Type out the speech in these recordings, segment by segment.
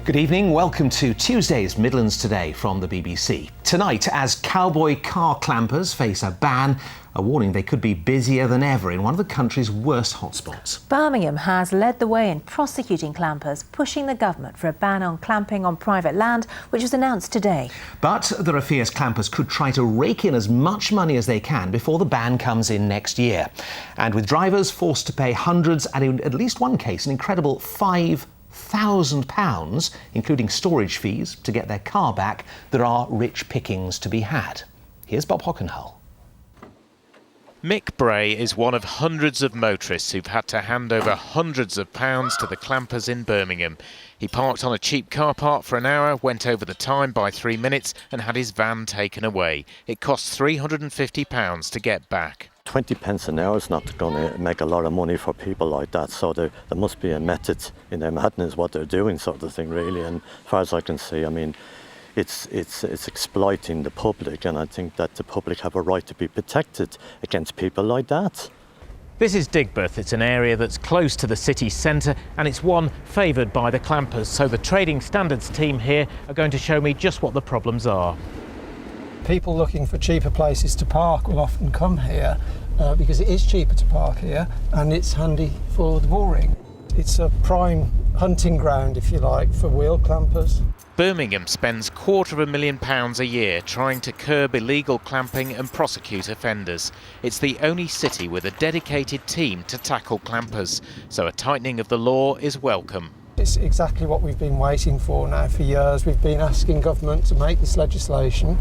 Good evening, welcome to Tuesday's Midlands Today from the BBC. Tonight, as cowboy car clampers face a ban, a warning they could be busier than ever in one of the country's worst hotspots. Birmingham has led the way in prosecuting clampers, pushing the government for a ban on clamping on private land, which was announced today. But there are fears clampers could try to rake in as much money as they can before the ban comes in next year. And with drivers forced to pay hundreds and in at least one case an incredible £5,000, including storage fees, to get their car back, there are rich pickings to be had. Here's Bob Hockenhull. Mick Bray is one of hundreds of motorists who've had to hand over hundreds of pounds to the clampers in Birmingham. He parked on a cheap car park for an hour, went over the time by 3 minutes and had his van taken away. It cost £350 to get back. 20 pence an hour is not going to make a lot of money for people like that, so there must be a method in their madness what they're doing, sort of thing, really. And as far as I can see, I mean, it's exploiting the public, and I think that the public have a right to be protected against people like that. This is Digbeth. It's an area that's close to the city centre and it's one favoured by the clampers. So the Trading Standards team here are going to show me just what the problems are. People looking for cheaper places to park will often come here because it is cheaper to park here and it's handy for the bullring. It's a prime hunting ground, if you like, for wheel clampers. Birmingham spends £250,000 a year trying to curb illegal clamping and prosecute offenders. It's the only city with a dedicated team to tackle clampers, so a tightening of the law is welcome. It's exactly what we've been waiting for now for years. We've been asking government to make this legislation.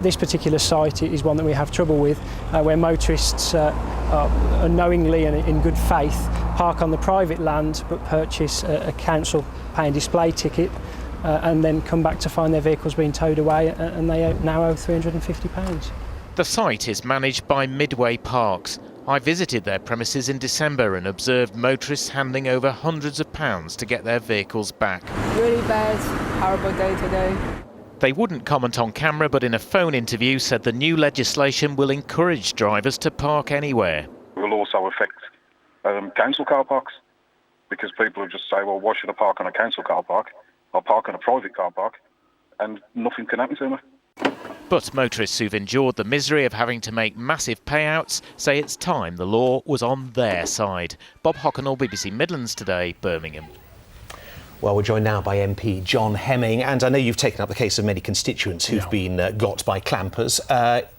This particular site is one that we have trouble with, where motorists unknowingly and in good faith park on the private land but purchase a council paying display ticket and then come back to find their vehicles being towed away, and they now owe £350. The site is managed by Midway Parks. I visited their premises in December and observed motorists handing over hundreds of pounds to get their vehicles back. Really bad, horrible day today. They wouldn't comment on camera, but in a phone interview said the new legislation will encourage drivers to park anywhere. It will also affect council car parks, because people will just say, well, why should I park on a council car park? I'll park on a private car park and nothing can happen to me. But motorists who've endured the misery of having to make massive payouts say it's time the law was on their side. Bob Hockenhull, BBC Midlands Today, Birmingham. Well, we're joined now by MP John Hemming, and I know you've taken up the case of many constituents who've been got by clampers.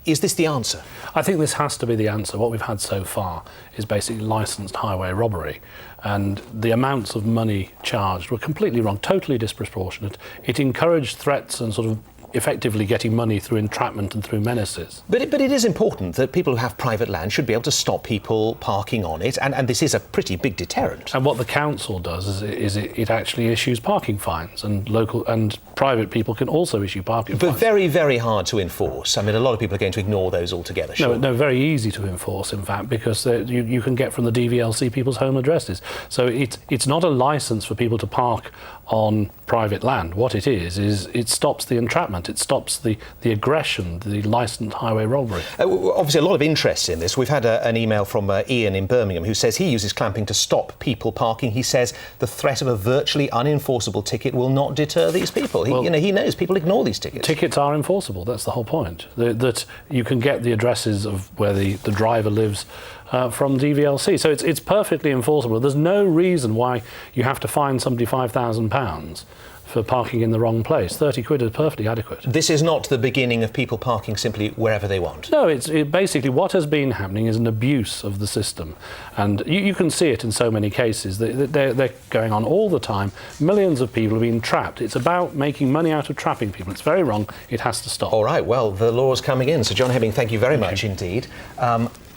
Is this the answer? I think this has to be the answer. What we've had so far is basically licensed highway robbery, and the amounts of money charged were completely wrong, totally disproportionate. It encouraged threats and sort of effectively getting money through entrapment and through menaces. But it is important that people who have private land should be able to stop people parking on it, and this is a pretty big deterrent. And what the council does is it actually issues parking fines, and local and private people can also issue parking fines. But very, very hard to enforce. I mean, a lot of people are going to ignore those altogether. Sure. No, very easy to enforce, in fact, because you can get from the DVLC people's home addresses. So it's not a licence for people to park on private land. What it is it stops the entrapment. It stops the aggression, the licensed highway robbery. Obviously, a lot of interest in this. We've had an email from Ian in Birmingham who says he uses clamping to stop people parking. He says the threat of a virtually unenforceable ticket will not deter these people. He knows people ignore these tickets. Tickets are enforceable. That's the whole point. That you can get the addresses of where the driver lives from DVLC. So it's perfectly enforceable. There's no reason why you have to fine somebody £5,000 for parking in the wrong place. 30 quid is perfectly adequate. This is not the beginning of people parking simply wherever they want. No, basically what has been happening is an abuse of the system. And you can see it in so many cases. They're going on all the time. Millions of people are being trapped. It's about making money out of trapping people. It's very wrong. It has to stop. All right, well, the law's coming in. So, John Hemming, thank you very much indeed.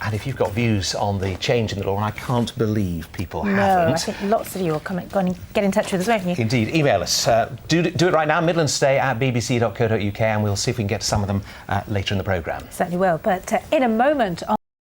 And if you've got views on the change in the law, and I can't believe people haven't. No, I think lots of you will go and get in touch with us, won't you? Indeed. Email us. Do it right now, midlandstoday@bbc.co.uk, and we'll see if we can get to some of them later in the programme. Certainly will. But in a moment...